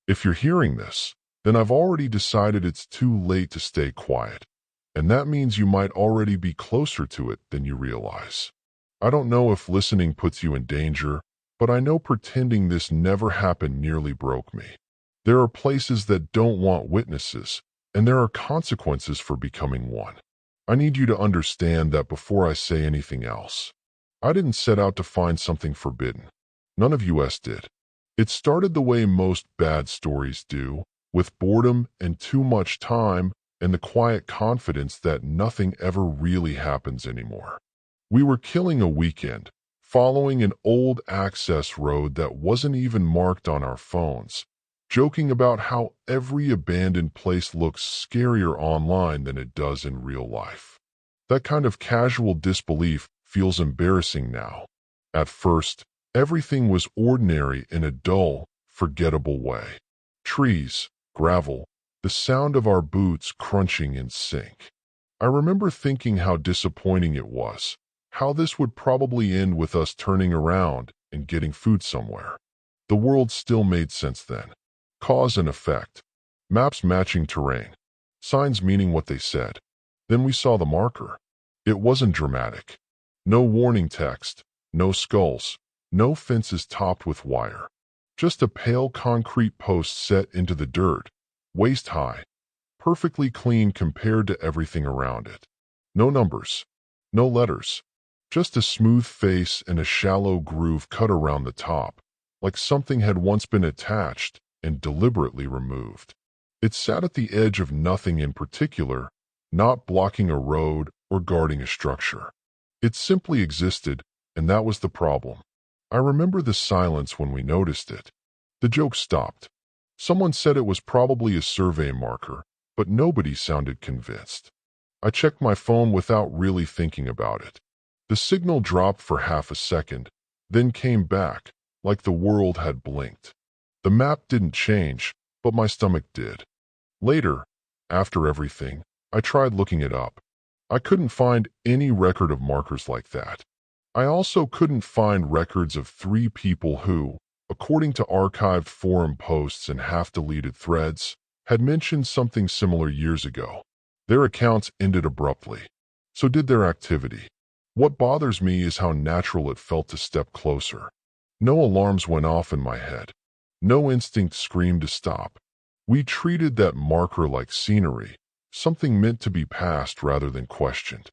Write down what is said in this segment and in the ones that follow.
If you're hearing this, then I've already decided it's too late to stay quiet, and that means you might already be closer to it than you realize. I don't know if listening puts you in danger, but I know pretending this never happened nearly broke me. There are places that don't want witnesses, and there are consequences for becoming one. I need you to understand that before I say anything else. I didn't set out to find something forbidden. None of us did. It started the way most bad stories do, with boredom and too much time and the quiet confidence that nothing ever really happens anymore. We were killing a weekend, following an old access road that wasn't even marked on our phones, joking about how every abandoned place looks scarier online than it does in real life. That kind of casual disbelief feels embarrassing now. At first, everything was ordinary in a dull, forgettable way. Trees, gravel, the sound of our boots crunching in sync. I remember thinking how disappointing it was, how this would probably end with us turning around and getting food somewhere. The world still made sense then. Cause and effect. Maps matching terrain. Signs meaning what they said. Then we saw the marker. It wasn't dramatic. No warning text, no skulls, no fences topped with wire. Just a pale concrete post set into the dirt, waist high, perfectly clean compared to everything around it. No numbers, no letters, just a smooth face and a shallow groove cut around the top, like something had once been attached and deliberately removed. It sat at the edge of nothing in particular, not blocking a road or guarding a structure. It simply existed, and that was the problem. I remember the silence when we noticed it. The joke stopped. Someone said it was probably a survey marker, but nobody sounded convinced. I checked my phone without really thinking about it. The signal dropped for half a second, then came back, like the world had blinked. The map didn't change, but my stomach did. Later, after everything, I tried looking it up. I couldn't find any record of markers like that. I also couldn't find records of 3 people who, according to archived forum posts and half-deleted threads, had mentioned something similar years ago. Their accounts ended abruptly. So did their activity. What bothers me is how natural it felt to step closer. No alarms went off in my head. No instinct screamed to stop. We treated that marker like scenery, something meant to be passed rather than questioned.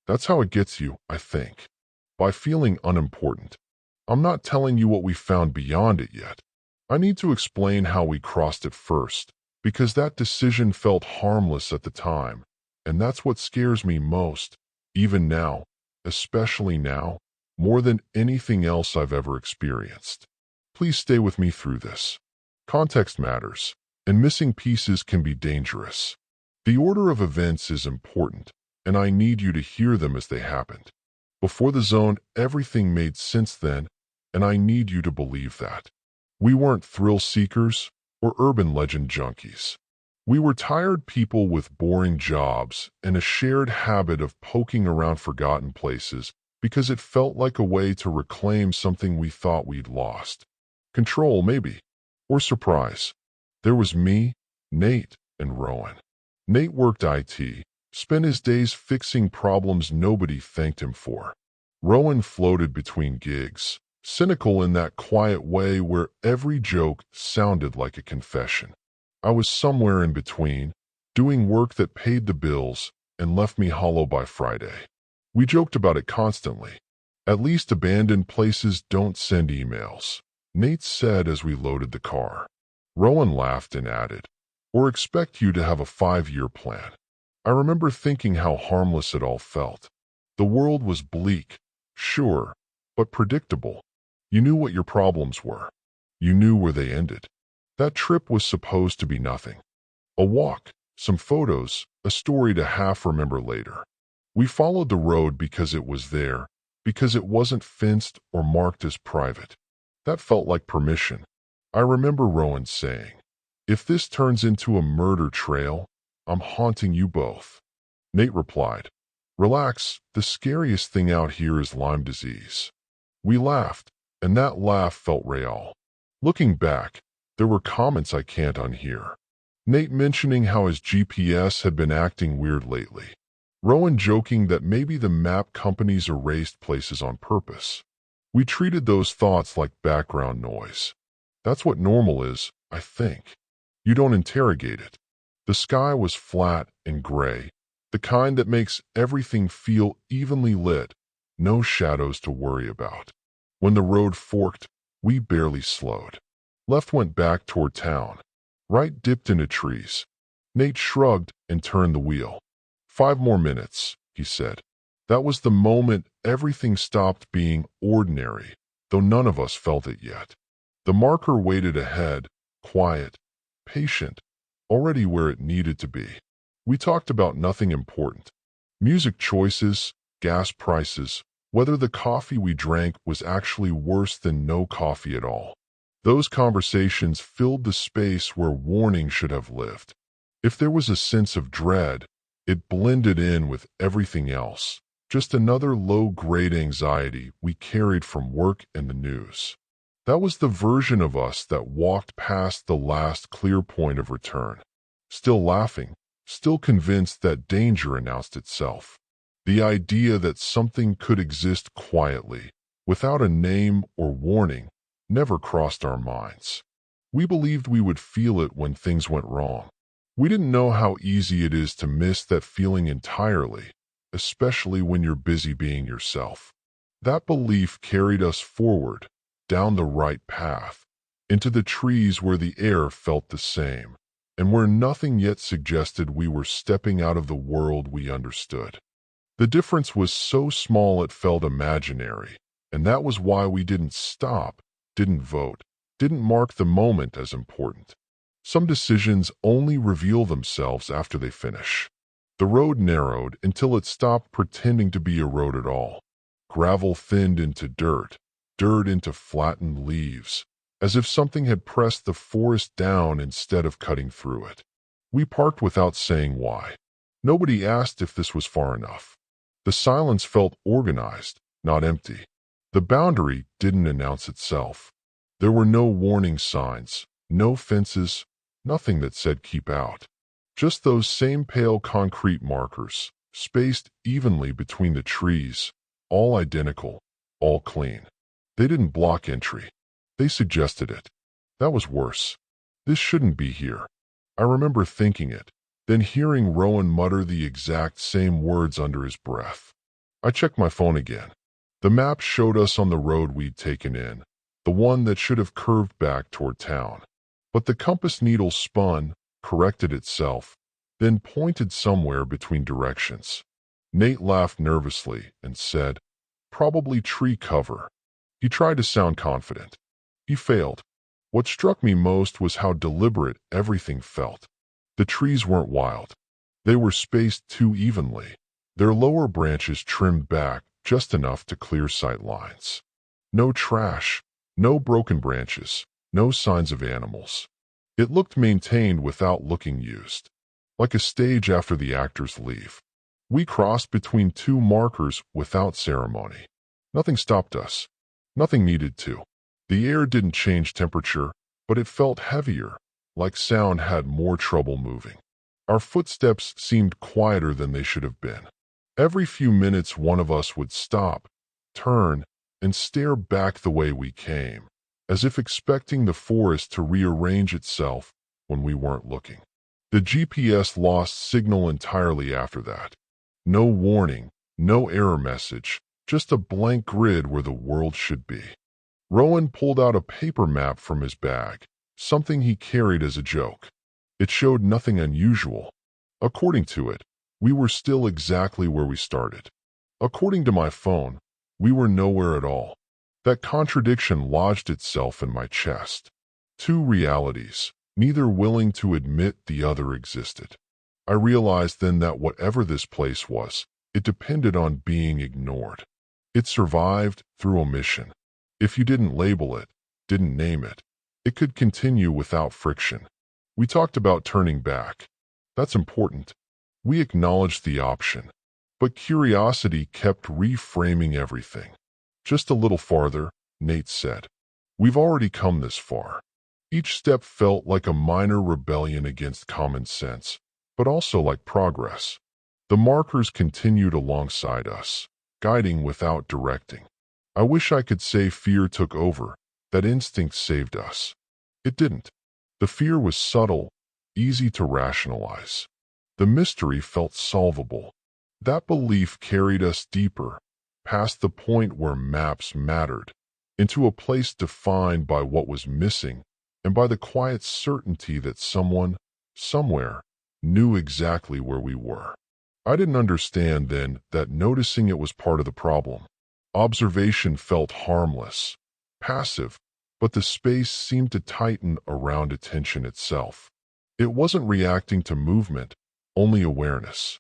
That's how it gets you, I think. By feeling unimportant. I'm not telling you what we found beyond it yet. I need to explain how we crossed it first, because that decision felt harmless at the time, and that's what scares me most, even now, especially now, more than anything else I've ever experienced. Please stay with me through this. Context matters, and missing pieces can be dangerous. The order of events is important, and I need you to hear them as they happened. Before the zone, everything made sense then, and I need you to believe that. We weren't thrill seekers or urban legend junkies. We were tired people with boring jobs and a shared habit of poking around forgotten places because it felt like a way to reclaim something we thought we'd lost. Control, maybe, or surprise. There was me, Nate, and Rowan. Nate worked IT, spent his days fixing problems nobody thanked him for. Rowan floated between gigs, cynical in that quiet way where every joke sounded like a confession. I was somewhere in between, doing work that paid the bills and left me hollow by Friday. We joked about it constantly. At least abandoned places don't send emails, Nate said as we loaded the car. Rowan laughed and added, or expect you to have a 5-year plan. I remember thinking how harmless it all felt. The world was bleak, sure, but predictable. You knew what your problems were. You knew where they ended. That trip was supposed to be nothing. A walk, some photos, a story to half remember later. We followed the road because it was there, because it wasn't fenced or marked as private. That felt like permission. I remember Rowan saying, "If this turns into a murder trail, I'm haunting you both." Nate replied, "Relax, the scariest thing out here is Lyme disease." We laughed, and that laugh felt real. Looking back, There were comments I can't unhear. Nate mentioning how his GPS had been acting weird lately. Rowan joking that maybe the map companies erased places on purpose. We treated those thoughts like background noise. That's what normal is, I think. You don't interrogate it. The sky was flat and gray, the kind that makes everything feel evenly lit, no shadows to worry about. When the road forked, we barely slowed. Left went back toward town. Right dipped into trees. Nate shrugged and turned the wheel. 5 more minutes, he said. That was the moment everything stopped being ordinary, though none of us felt it yet. The marker waited ahead, quiet, patient, already where it needed to be. We talked about nothing important. Music choices, gas prices, whether the coffee we drank was actually worse than no coffee at all. Those conversations filled the space where warning should have lived. If there was a sense of dread, it blended in with everything else, just another low-grade anxiety we carried from work and the news. That was the version of us that walked past the last clear point of return. Still laughing, still convinced that danger announced itself. The idea that something could exist quietly, without a name or warning, never crossed our minds. We believed we would feel it when things went wrong. We didn't know how easy it is to miss that feeling entirely, especially when you're busy being yourself. That belief carried us forward, down the right path, into the trees where the air felt the same, and where nothing yet suggested we were stepping out of the world we understood. The difference was so small it felt imaginary, and that was why we didn't stop, didn't vote, didn't mark the moment as important. Some decisions only reveal themselves after they finish. The road narrowed until it stopped pretending to be a road at all. Gravel thinned into dirt, dirt into flattened leaves, as if something had pressed the forest down instead of cutting through it. We parked without saying why. Nobody asked if this was far enough. The silence felt organized, not empty. The boundary didn't announce itself. There were no warning signs, no fences, nothing that said keep out. Just those same pale concrete markers, spaced evenly between the trees, all identical, all clean. They didn't block entry. They suggested it. That was worse. This shouldn't be here. I remember thinking it, then hearing Rowan mutter the exact same words under his breath. I checked my phone again. The map showed us on the road we'd taken in, the one that should have curved back toward town. But the compass needle spun, corrected itself, then pointed somewhere between directions. Nate laughed nervously and said, "Probably tree cover." He tried to sound confident. He failed. What struck me most was how deliberate everything felt. The trees weren't wild. They were spaced too evenly, their lower branches trimmed back just enough to clear sight lines. No trash, no broken branches, no signs of animals. It looked maintained without looking used, like a stage after the actors leave. We crossed between 2 markers without ceremony. Nothing stopped us. Nothing needed to. The air didn't change temperature, but it felt heavier, like sound had more trouble moving. Our footsteps seemed quieter than they should have been. Every few minutes one of us would stop, turn, and stare back the way we came, as if expecting the forest to rearrange itself when we weren't looking. The GPS lost signal entirely after that. No warning, no error message, just a blank grid where the world should be. Rowan pulled out a paper map from his bag, something he carried as a joke. It showed nothing unusual. According to it, we were still exactly where we started. According to my phone, we were nowhere at all. That contradiction lodged itself in my chest. 2 realities, neither willing to admit the other existed. I realized then that whatever this place was, it depended on being ignored. It survived through omission. If you didn't label it, didn't name it, it could continue without friction. We talked about turning back. That's important. We acknowledged the option. But curiosity kept reframing everything. Just a little farther, Nate said. We've already come this far. Each step felt like a minor rebellion against common sense, but also like progress. The markers continued alongside us, guiding without directing. I wish I could say fear took over, that instinct saved us. It didn't. The fear was subtle, easy to rationalize. The mystery felt solvable. That belief carried us deeper, past the point where maps mattered, into a place defined by what was missing and by the quiet certainty that someone, somewhere, knew exactly where we were. I didn't understand then that noticing it was part of the problem. Observation felt harmless, passive, but the space seemed to tighten around attention itself. It wasn't reacting to movement, only awareness.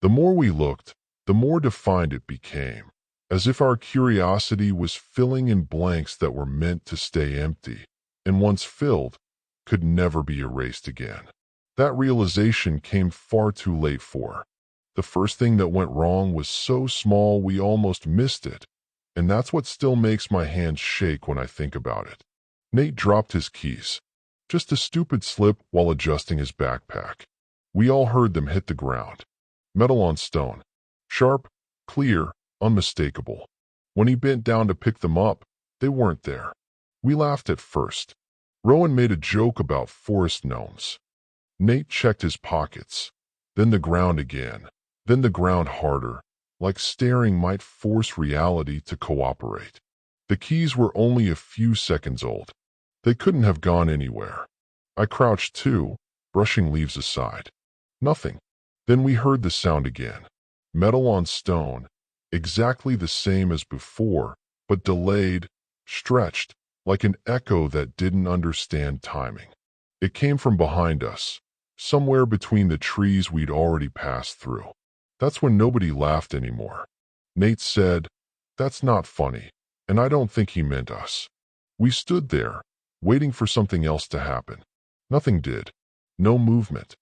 The more we looked, the more defined it became, as if our curiosity was filling in blanks that were meant to stay empty, and once filled, could never be erased again. That realization came far too late for. The first thing that went wrong was so small we almost missed it, and that's what still makes my hands shake when I think about it. Nate dropped his keys. Just a stupid slip while adjusting his backpack. We all heard them hit the ground. Metal on stone. Sharp, clear, unmistakable. When he bent down to pick them up, they weren't there. We laughed at first. Rowan made a joke about forest gnomes. Nate checked his pockets. Then the ground again. Then the ground harder, like staring might force reality to cooperate. The keys were only a few seconds old. They couldn't have gone anywhere. I crouched too, brushing leaves aside. Nothing. Then we heard the sound again. Metal on stone, exactly the same as before, but delayed, stretched, like an echo that didn't understand timing. It came from behind us, somewhere between the trees we'd already passed through. That's when nobody laughed anymore. Nate said, "That's not funny," and I don't think he meant us. We stood there, waiting for something else to happen. Nothing did. No movement.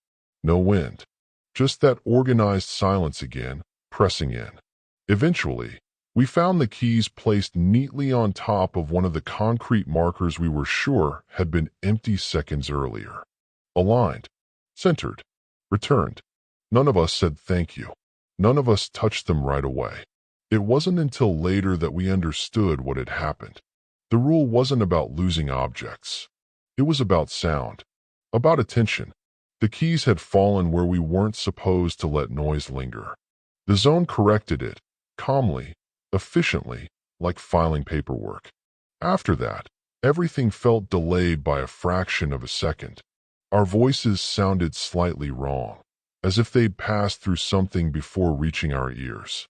No wind. Just that organized silence again, pressing in. Eventually, we found the keys placed neatly on top of one of the concrete markers we were sure had been empty seconds earlier. Aligned. Centered. Returned. None of us said thank you. None of us touched them right away. It wasn't until later that we understood what had happened. The rule wasn't about losing objects. It was about sound. About attention. The keys had fallen where we weren't supposed to let noise linger. The zone corrected it, calmly, efficiently, like filing paperwork. After that, everything felt delayed by a fraction of a second. Our voices sounded slightly wrong, as if they'd passed through something before reaching our ears.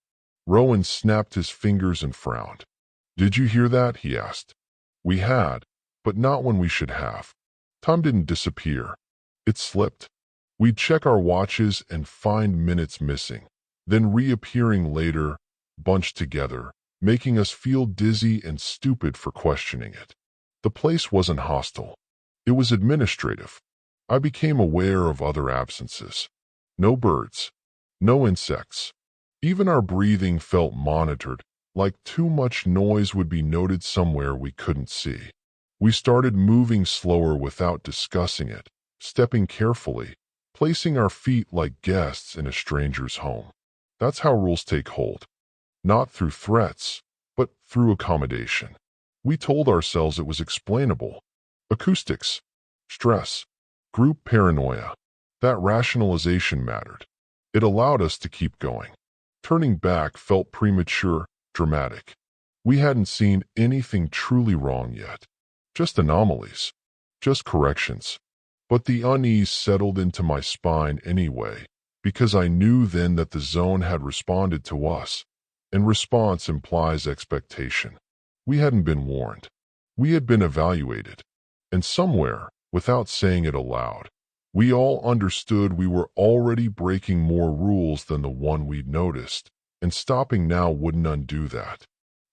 Rowan snapped his fingers and frowned. "Did you hear that?" he asked. We had, but not when we should have. Time didn't disappear. It slipped. We'd check our watches and find minutes missing, then reappearing later, bunched together, making us feel dizzy and stupid for questioning it. The place wasn't hostile. It was administrative. I became aware of other absences. No birds. No insects. Even our breathing felt monitored, like too much noise would be noted somewhere we couldn't see. We started moving slower without discussing it, stepping carefully, placing our feet like guests in a stranger's home. That's how rules take hold. Not through threats, but through accommodation. We told ourselves it was explainable. Acoustics. Stress. Group paranoia. That rationalization mattered. It allowed us to keep going. Turning back felt premature, dramatic. We hadn't seen anything truly wrong yet. Just anomalies. Just corrections. But the unease settled into my spine anyway, because I knew then that the zone had responded to us, and response implies expectation. We hadn't been warned. We had been evaluated. And somewhere, without saying it aloud, we all understood we were already breaking more rules than the one we'd noticed, and stopping now wouldn't undo that.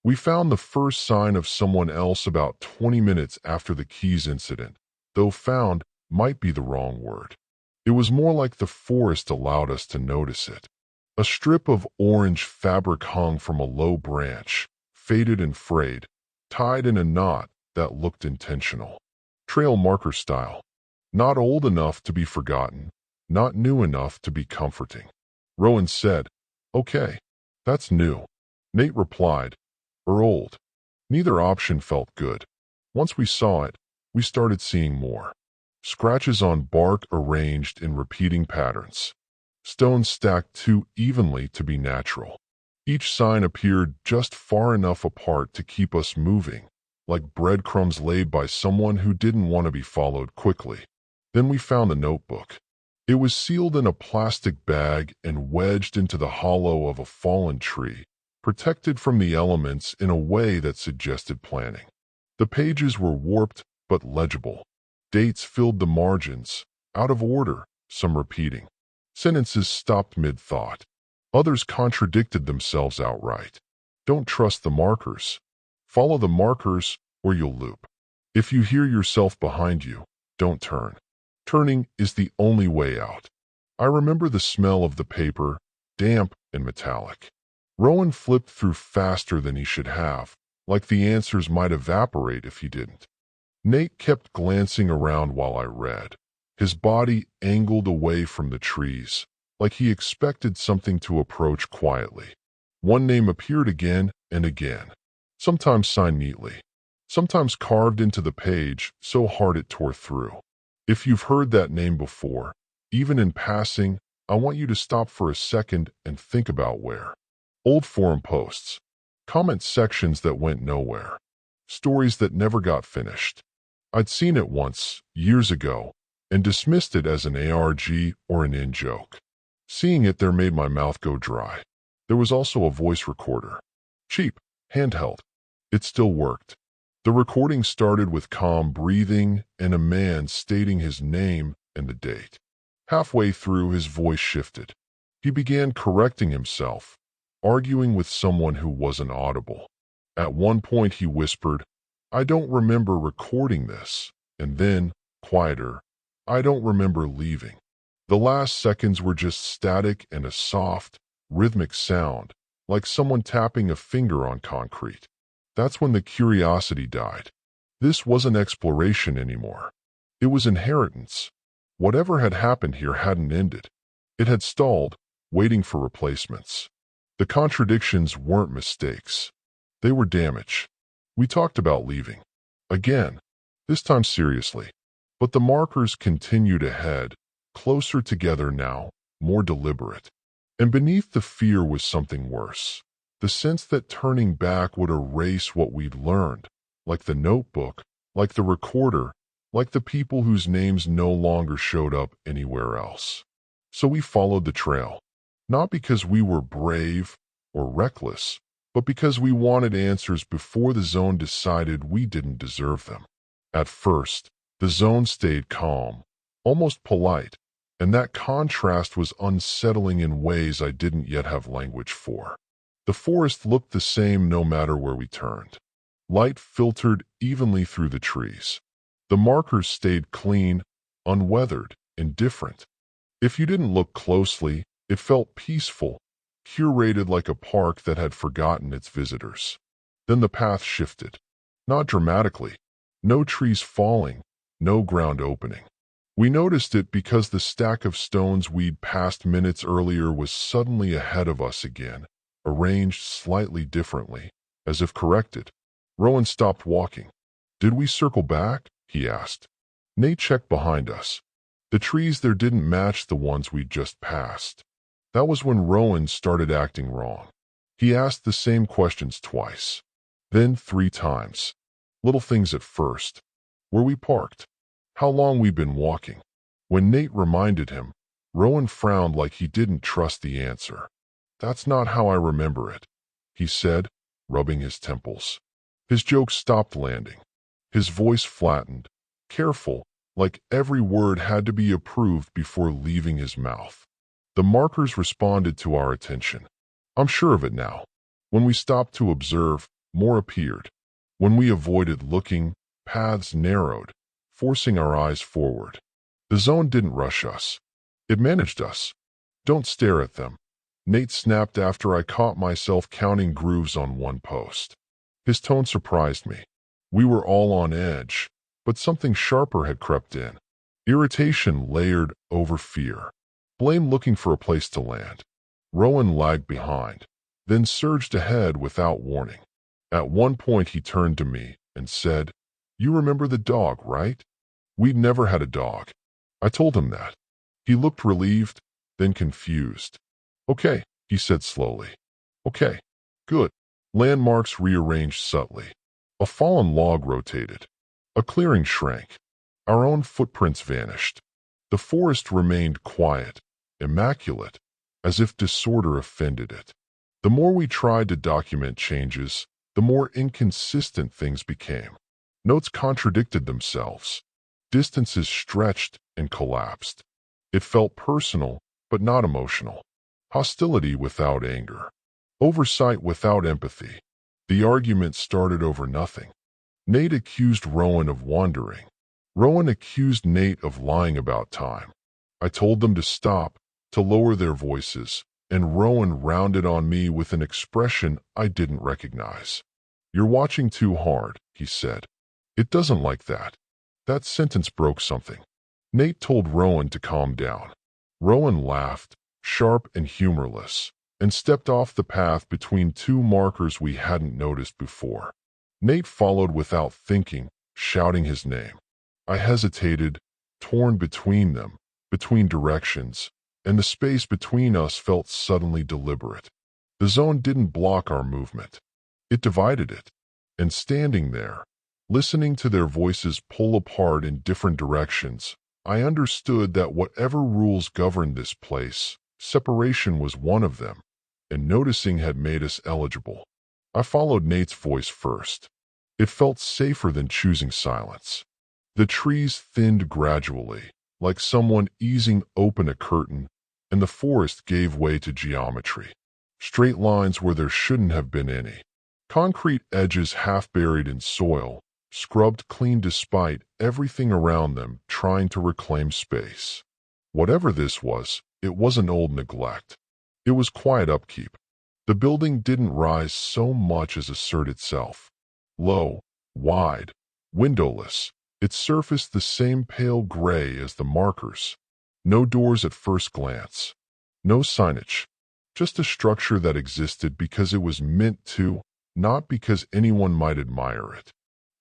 We found the first sign of someone else about 20 minutes after the keys incident, though found might be the wrong word. It was more like the forest allowed us to notice it. A strip of orange fabric hung from a low branch, faded and frayed, tied in a knot that looked intentional. trail marker style. Not old enough to be forgotten, not new enough to be comforting. Rowan said, "Okay, that's new." Nate replied, "Or old." Neither option felt good. Once we saw it, we started seeing more. Scratches on bark arranged in repeating patterns. Stones stacked too evenly to be natural. Each sign appeared just far enough apart to keep us moving, like breadcrumbs laid by someone who didn't want to be followed quickly. Then we found the notebook. It was sealed in a plastic bag and wedged into the hollow of a fallen tree, protected from the elements in a way that suggested planning. The pages were warped but legible. Dates filled the margins, out of order, some repeating. Sentences stopped mid-thought. Others contradicted themselves outright. Don't trust the markers. Follow the markers or you'll loop. If you hear yourself behind you, don't turn. Turning is the only way out. I remember the smell of the paper, damp and metallic. Rowan flipped through faster than he should have, like the answers might evaporate if he didn't. Nate kept glancing around while I read, his body angled away from the trees, like he expected something to approach quietly. One name appeared again and again, sometimes signed neatly, sometimes carved into the page so hard it tore through. If you've heard that name before, even in passing, I want you to stop for a second and think about where. Old forum posts, comment sections that went nowhere, stories that never got finished. I'd seen it once, years ago, and dismissed it as an ARG or an in-joke. Seeing it there made my mouth go dry. There was also a voice recorder. Cheap, handheld. It still worked. The recording started with calm breathing and a man stating his name and the date. Halfway through, his voice shifted. He began correcting himself, arguing with someone who wasn't audible. At one point he whispered, "I don't remember recording this," and then, quieter, "I don't remember leaving." The last seconds were just static and a soft, rhythmic sound, like someone tapping a finger on concrete. That's when the curiosity died. This wasn't exploration anymore. It was inheritance. Whatever had happened here hadn't ended. It had stalled, waiting for replacements. The contradictions weren't mistakes. They were damage. We talked about leaving. Again, this time seriously. But the markers continued ahead, closer together now, more deliberate. And beneath the fear was something worse. The sense that turning back would erase what we'd learned, like the notebook, like the recorder, like the people whose names no longer showed up anywhere else. So we followed the trail, not because we were brave or reckless, but because we wanted answers before the zone decided we didn't deserve them. At first, the zone stayed calm, almost polite, and that contrast was unsettling in ways I didn't yet have language for. The forest looked the same no matter where we turned. Light filtered evenly through the trees. The markers stayed clean, unweathered, indifferent. If you didn't look closely, it felt peaceful, curated like a park that had forgotten its visitors. Then the path shifted. Not dramatically. No trees falling, no ground opening. We noticed it because the stack of stones we'd passed minutes earlier was suddenly ahead of us again, arranged slightly differently, as if corrected. Rowan stopped walking. "Did we circle back?" he asked. Nate checked behind us. The trees there didn't match the ones we'd just passed. That was when Rowan started acting wrong. He asked the same questions twice, then 3 times. Little things at first. Where we parked. How long we'd been walking. When Nate reminded him, Rowan frowned like he didn't trust the answer. "That's not how I remember it," he said, rubbing his temples. His joke stopped landing. His voice flattened, careful, like every word had to be approved before leaving his mouth. The markers responded to our attention. I'm sure of it now. When we stopped to observe, more appeared. When we avoided looking, paths narrowed, forcing our eyes forward. The zone didn't rush us. It managed us. "Don't stare at them," Nate snapped after I caught myself counting grooves on one post. His tone surprised me. We were all on edge, But something sharper had crept in. Irritation layered over fear. Blame looking for a place to land. Rowan lagged behind, then surged ahead without warning. At one point he turned to me and said, "You remember the dog, right?" We'd never had a dog. I told him that. He looked relieved, then confused. "Okay," he said slowly. "Okay. Good." Landmarks rearranged subtly. A fallen log rotated. A clearing shrank. Our own footprints vanished. The forest remained quiet, immaculate, as if disorder offended it. The more we tried to document changes, the more inconsistent things became. Notes contradicted themselves. Distances stretched and collapsed. It felt personal, but not emotional. Hostility without anger. Oversight without empathy. The argument started over nothing. Nate accused Rowan of wandering. Rowan accused Nate of lying about time. I told them to stop, to lower their voices, and Rowan rounded on me with an expression I didn't recognize. "You're watching too hard," he said. "It doesn't like that." That sentence broke something. Nate told Rowan to calm down. Rowan laughed, sharp and humorless, and stepped off the path between two markers we hadn't noticed before. Nate followed without thinking, shouting his name. I hesitated, torn between them, between directions, and the space between us felt suddenly deliberate. The zone didn't block our movement. It divided it. And standing there, listening to their voices pull apart in different directions, I understood that whatever rules governed this place, separation was one of them, and noticing had made us eligible. I followed Nate's voice first. It felt safer than choosing silence. The trees thinned gradually, like someone easing open a curtain, and the forest gave way to geometry. Straight lines where there shouldn't have been any. Concrete edges half buried in soil, scrubbed clean despite everything around them trying to reclaim space. Whatever this was, it wasn't old neglect. It was quiet upkeep. The building didn't rise so much as assert itself. Low, wide, windowless, it surfaced the same pale gray as the markers. No doors at first glance. No signage. Just a structure that existed because it was meant to, not because anyone might admire it.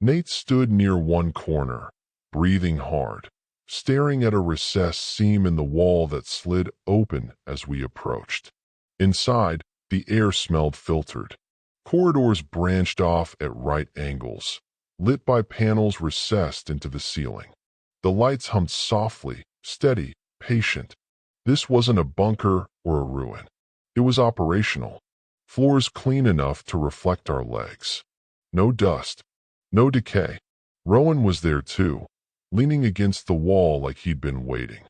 Nate stood near one corner, breathing hard, staring at a recessed seam in the wall that slid open as we approached. Inside, the air smelled filtered. Corridors branched off at right angles, lit by panels recessed into the ceiling. The lights hummed softly, steady, patient. This wasn't a bunker or a ruin. It was operational. Floors clean enough to reflect our legs. No dust. No decay. Rowan was there too, leaning against the wall like he'd been waiting.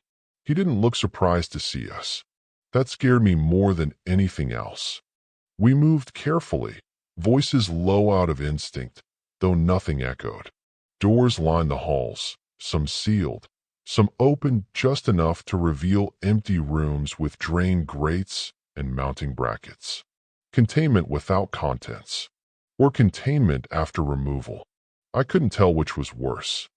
He didn't look surprised to see us. That scared me more than anything else. We moved carefully, voices low out of instinct, though nothing echoed. Doors lined the halls, some sealed, some open just enough to reveal empty rooms with drained grates and mounting brackets. Containment without contents, or containment after removal. I couldn't tell which was worse.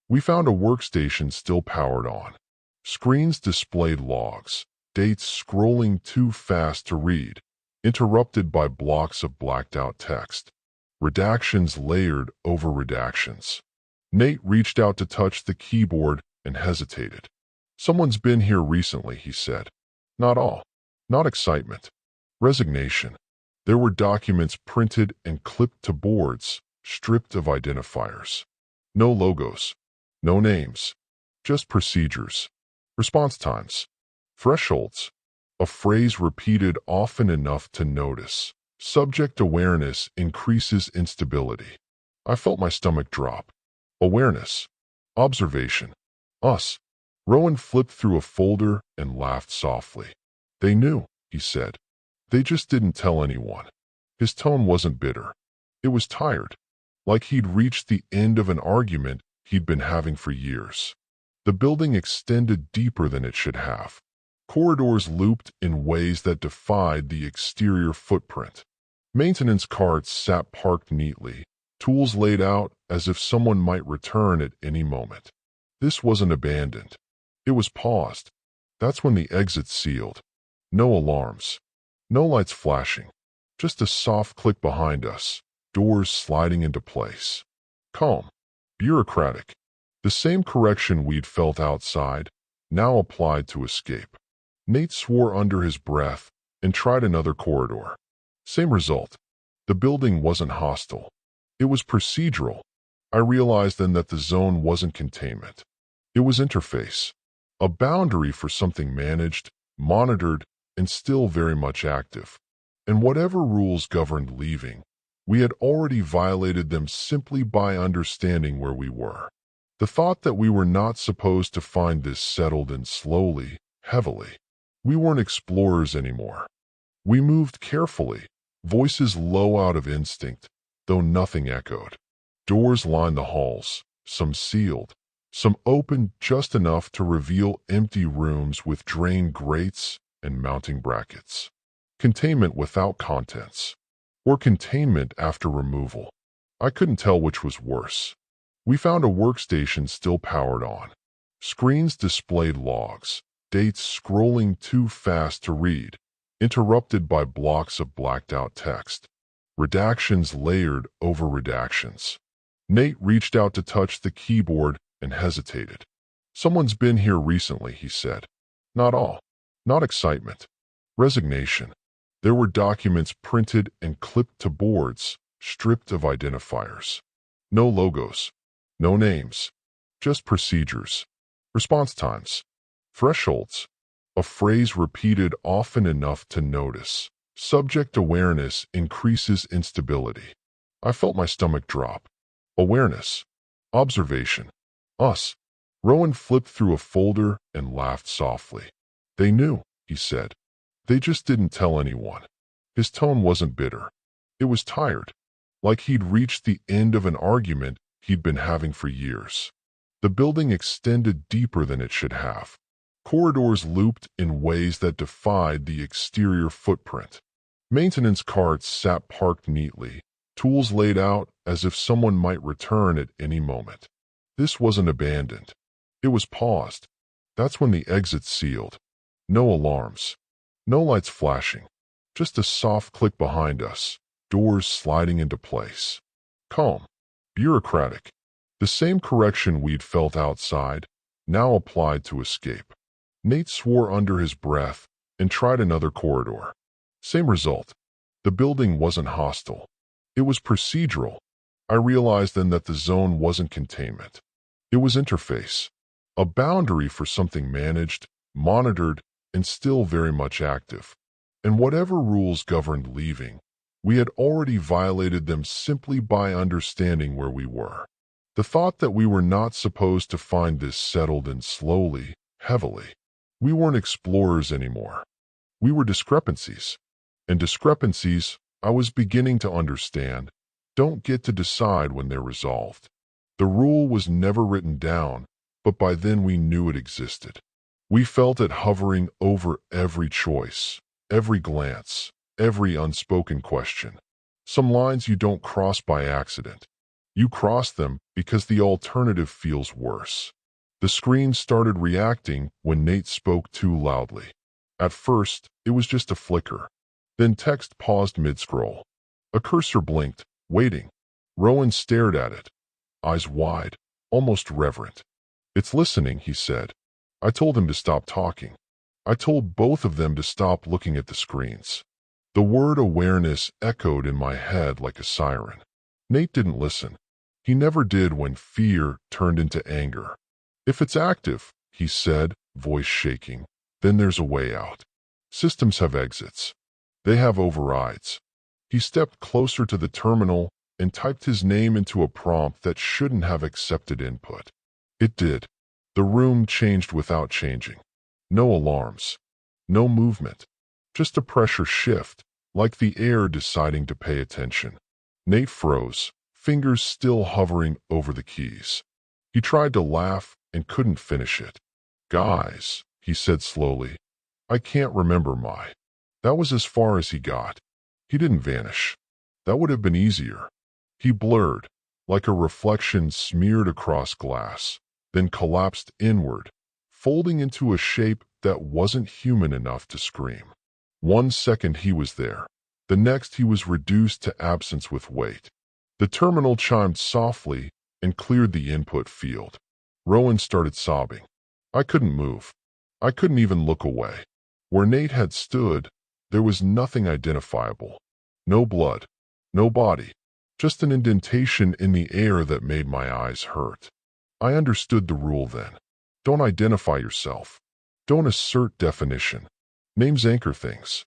We found a workstation still powered on. Screens displayed logs, dates scrolling too fast to read, interrupted by blocks of blacked-out text. Redactions layered over redactions. Nate reached out to touch the keyboard and hesitated. "Someone's been here recently," he said. Not all. Not excitement. Resignation. There were documents printed and clipped to boards, stripped of identifiers. No logos. No names. Just procedures. Response times. Thresholds. A phrase repeated often enough to notice. Subject awareness increases instability. I felt my stomach drop. Awareness. Observation. Us. Rowan flipped through a folder and laughed softly. "They knew," he said. "They just didn't tell anyone." His tone wasn't bitter. It was tired, like he'd reached the end of an argument he'd been having for years. The building extended deeper than it should have. Corridors looped in ways that defied the exterior footprint. Maintenance carts sat parked neatly, tools laid out as if someone might return at any moment. This wasn't abandoned. It was paused. That's when the exit sealed. No alarms. No lights flashing. Just a soft click behind us, doors sliding into place. Calm. Bureaucratic. The same correction we'd felt outside, now applied to escape. Nate swore under his breath and tried another corridor. Same result. The building wasn't hostile. It was procedural. I realized then that the zone wasn't containment. It was interface. A boundary for something managed, monitored, and still very much active. And whatever rules governed leaving, we had already violated them simply by understanding where we were. The thought that we were not supposed to find this settled in slowly, heavily. We weren't explorers anymore. We moved carefully, voices low out of instinct, though nothing echoed. Doors lined the halls, some sealed, some open just enough to reveal empty rooms with drained grates and mounting brackets. Containment without contents, or containment after removal. I couldn't tell which was worse. We found a workstation still powered on. Screens displayed logs, dates scrolling too fast to read, interrupted by blocks of blacked-out text. Redactions layered over redactions. Nate reached out to touch the keyboard and hesitated. "Someone's been here recently," he said. Not all. Not excitement. Resignation. There were documents printed and clipped to boards, stripped of identifiers. No logos. No names. Just procedures. Response times. Thresholds. A phrase repeated often enough to notice. Subject awareness increases instability. I felt my stomach drop. Awareness. Observation. Us. Rowan flipped through a folder and laughed softly. "They knew," he said. "They just didn't tell anyone." His tone wasn't bitter. It was tired, like he'd reached the end of an argument he'd been having for years. The building extended deeper than it should have. Corridors looped in ways that defied the exterior footprint. Maintenance carts sat parked neatly, tools laid out as if someone might return at any moment. This wasn't abandoned. It was paused. That's when the exit sealed. No alarms. No lights flashing. Just a soft click behind us, doors sliding into place. Calm. Bureaucratic. The same correction we'd felt outside, now applied to escape. Nate swore under his breath and tried another corridor. Same result. The building wasn't hostile. It was procedural. I realized then that the zone wasn't containment. It was interface. A boundary for something managed, monitored, and still very much active. And whatever rules governed leaving, we had already violated them simply by understanding where we were. The thought that we were not supposed to find this settled in slowly, heavily. We weren't explorers anymore. We were discrepancies. And discrepancies, I was beginning to understand, don't get to decide when they're resolved. The rule was never written down, but by then we knew it existed. We felt it hovering over every choice, every glance, every unspoken question. Some lines you don't cross by accident. You cross them because the alternative feels worse. The screen started reacting when Nate spoke too loudly. At first, it was just a flicker. Then text paused mid-scroll. A cursor blinked, waiting. Rowan stared at it, eyes wide, almost reverent. "It's listening," he said. I told him to stop talking. I told both of them to stop looking at the screens. The word awareness echoed in my head like a siren. Nate didn't listen. He never did when fear turned into anger. "If it's active," he said, voice shaking, "then there's a way out. Systems have exits. They have overrides." He stepped closer to the terminal and typed his name into a prompt that shouldn't have accepted input. It did. The room changed without changing. No alarms. No movement. Just a pressure shift, like the air deciding to pay attention. Nate froze, fingers still hovering over the keys. He tried to laugh and couldn't finish it. "Guys," he said slowly, "I can't remember my." That was as far as he got. He didn't vanish. That would have been easier. He blurred, like a reflection smeared across glass, then collapsed inward, folding into a shape that wasn't human enough to scream. 1 second he was there. The next he was reduced to absence with weight. The terminal chimed softly and cleared the input field. Rowan started sobbing. I couldn't move. I couldn't even look away. Where Nate had stood, there was nothing identifiable. No blood. No body. Just an indentation in the air that made my eyes hurt. I understood the rule then. Don't identify yourself. Don't assert definition. Names anchor things.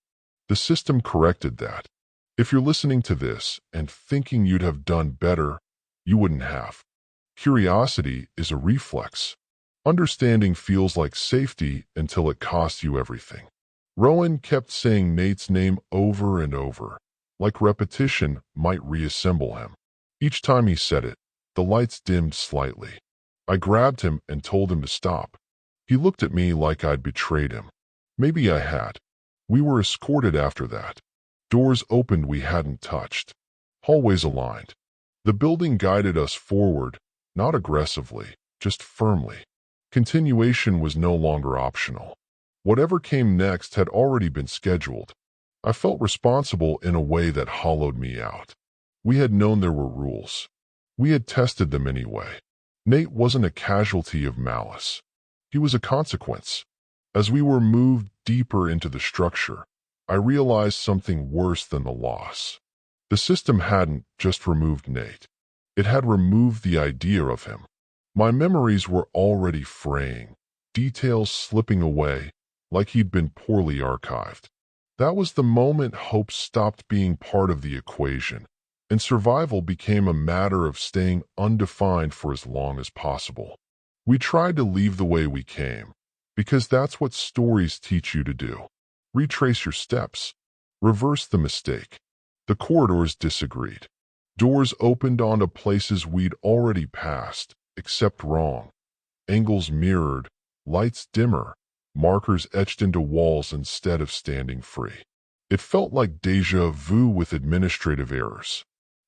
The system corrected that. If you're listening to this and thinking you'd have done better, you wouldn't have. Curiosity is a reflex. Understanding feels like safety until it costs you everything. Rowan kept saying Nate's name over and over, like repetition might reassemble him. Each time he said it, the lights dimmed slightly. I grabbed him and told him to stop. He looked at me like I'd betrayed him. Maybe I had. We were escorted after that. Doors opened we hadn't touched. Hallways aligned. The building guided us forward, not aggressively, just firmly. Continuation was no longer optional. Whatever came next had already been scheduled. I felt responsible in a way that hollowed me out. We had known there were rules. We had tested them anyway. Nate wasn't a casualty of malice. He was a consequence. As we were moved deeper into the structure, I realized something worse than the loss. The system hadn't just removed Nate. It had removed the idea of him. My memories were already fraying, details slipping away, like he'd been poorly archived. That was the moment hope stopped being part of the equation, and survival became a matter of staying undefined for as long as possible. We tried to leave the way we came, because that's what stories teach you to do. Retrace your steps. Reverse the mistake. The corridors disagreed. Doors opened onto places we'd already passed, except wrong. Angles mirrored, lights dimmer, markers etched into walls instead of standing free. It felt like déjà vu with administrative errors.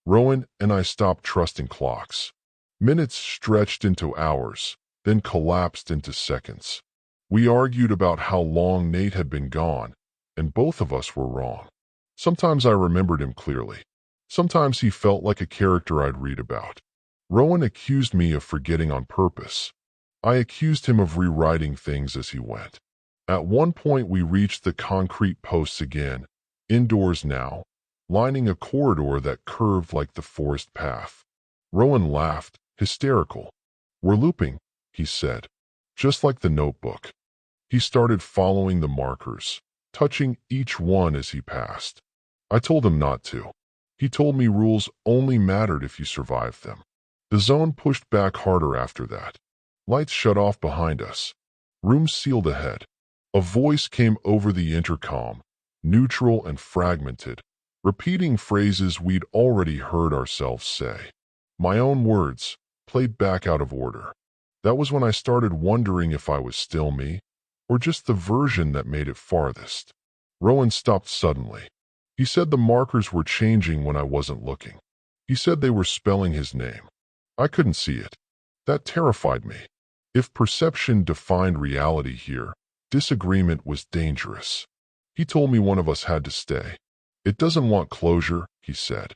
Rowan and I stopped trusting clocks. Minutes stretched into hours, then collapsed into seconds. We argued about how long Nate had been gone, and both of us were wrong. Sometimes I remembered him clearly. Sometimes he felt like a character I'd read about. Rowan accused me of forgetting on purpose. I accused him of rewriting things as he went. At one point we reached the concrete posts again, indoors now, lining a corridor that curved like the forest path. Rowan laughed, hysterical. We're looping, he said, just like the notebook. He started following the markers, touching each one as he passed. I told him not to. He told me rules only mattered if you survived them. The zone pushed back harder after that. Lights shut off behind us. Rooms sealed ahead. A voice came over the intercom, neutral and fragmented, repeating phrases we'd already heard ourselves say. My own words, played back out of order. That was when I started wondering if I was still me, or just the version that made it farthest. Rowan stopped suddenly. He said the markers were changing when I wasn't looking. He said they were spelling his name. I couldn't see it. That terrified me. If perception defined reality here, disagreement was dangerous. He told me one of us had to stay. It doesn't want closure, he said.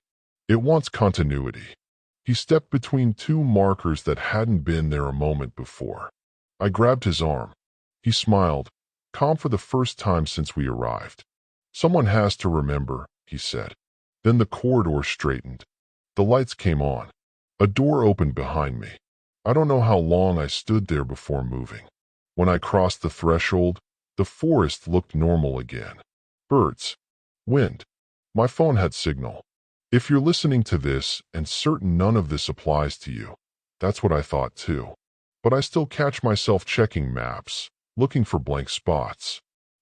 It wants continuity. He stepped between two markers that hadn't been there a moment before. I grabbed his arm. He smiled, calm for the first time since we arrived. Someone has to remember, he said. Then the corridor straightened. The lights came on. A door opened behind me. I don't know how long I stood there before moving. When I crossed the threshold, the forest looked normal again. Birds. Wind. My phone had signal. If you're listening to this and certain none of this applies to you, that's what I thought too. But I still catch myself checking maps, looking for blank spots.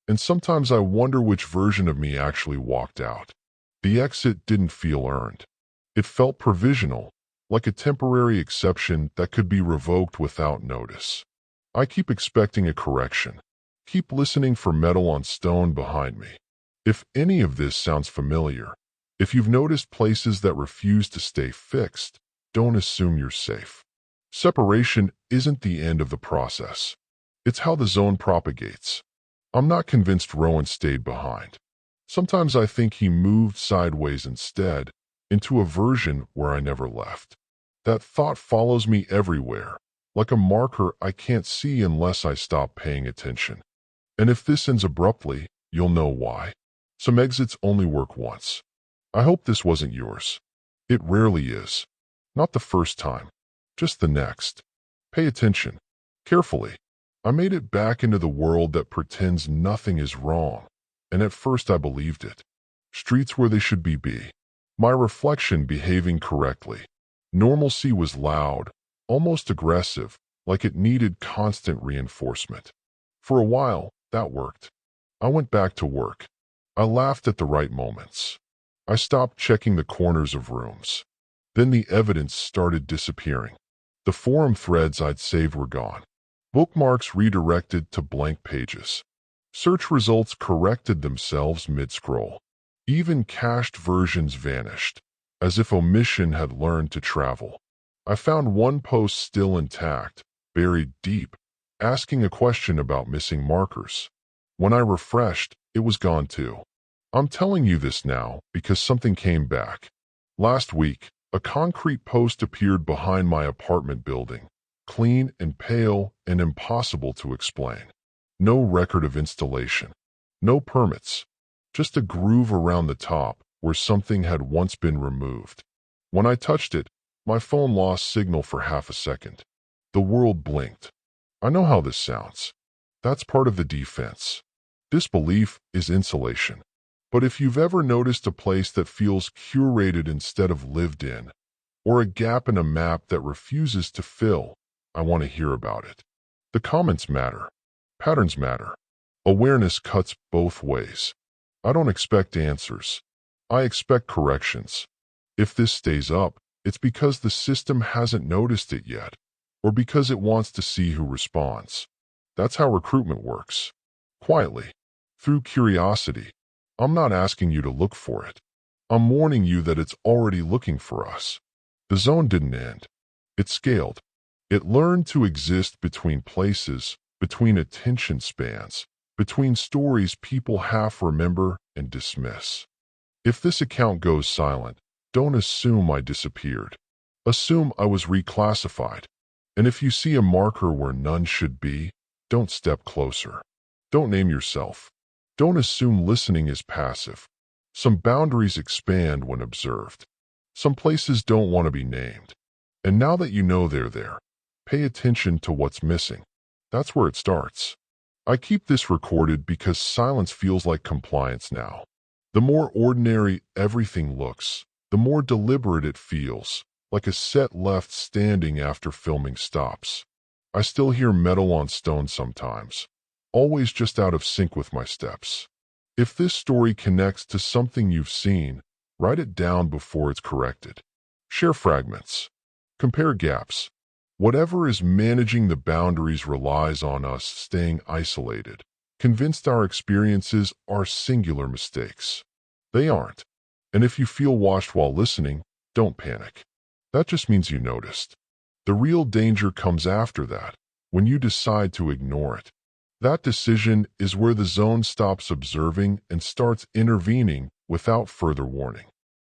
And sometimes I wonder which version of me actually walked out. The exit didn't feel earned. It felt provisional, like a temporary exception that could be revoked without notice. I keep expecting a correction. Keep listening for metal on stone behind me. If any of this sounds familiar, If you've noticed places that refuse to stay fixed, don't assume you're safe. Separation isn't the end of the process. It's how the zone propagates. I'm not convinced Rowan stayed behind. Sometimes I think he moved sideways instead, into a version where I never left. That thought follows me everywhere, like a marker I can't see unless I stop paying attention. And if this ends abruptly, you'll know why. Some exits only work once. I hope this wasn't yours. It rarely is. Not the first time, just the next. Pay attention. Carefully. I made it back into the world that pretends nothing is wrong, and at first I believed it. Streets where they should be. My reflection behaving correctly. Normalcy was loud, almost aggressive, like it needed constant reinforcement. For a while, that worked. I went back to work. I laughed at the right moments. I stopped checking the corners of rooms. Then the evidence started disappearing. The forum threads I'd saved were gone. Bookmarks redirected to blank pages. Search results corrected themselves mid-scroll. Even cached versions vanished, as if omission had learned to travel. I found one post still intact, buried deep, asking a question about missing markers. When I refreshed, it was gone too. I'm telling you this now because something came back. Last week, a concrete post appeared behind my apartment building, clean and pale and impossible to explain. No record of installation. No permits. Just a groove around the top where something had once been removed. When I touched it, my phone lost signal for half a second. The world blinked. I know how this sounds. That's part of the defense. Disbelief is insulation. But if you've ever noticed a place that feels curated instead of lived in, or a gap in a map that refuses to fill, I want to hear about it. The comments matter. Patterns matter. Awareness cuts both ways. I don't expect answers. I expect corrections. If this stays up, it's because the system hasn't noticed it yet, or because it wants to see who responds. That's how recruitment works. Quietly. Through curiosity. I'm not asking you to look for it. I'm warning you that it's already looking for us. The zone didn't end. It scaled. It learned to exist between places, between attention spans, between stories people half remember and dismiss. If this account goes silent, don't assume I disappeared. Assume I was reclassified. And if you see a marker where none should be, don't step closer. Don't name yourself. Don't assume listening is passive. Some boundaries expand when observed. Some places don't want to be named. And now that you know they're there, pay attention to what's missing. That's where it starts. I keep this recorded because silence feels like compliance now. The more ordinary everything looks, the more deliberate it feels, like a set left standing after filming stops. I still hear metal on stone sometimes, always just out of sync with my steps. If this story connects to something you've seen, write it down before it's corrected. Share fragments. Compare gaps. Whatever is managing the boundaries relies on us staying isolated, convinced our experiences are singular mistakes. They aren't. And if you feel watched while listening, don't panic. That just means you noticed. The real danger comes after that, when you decide to ignore it. That decision is where the zone stops observing and starts intervening without further warning.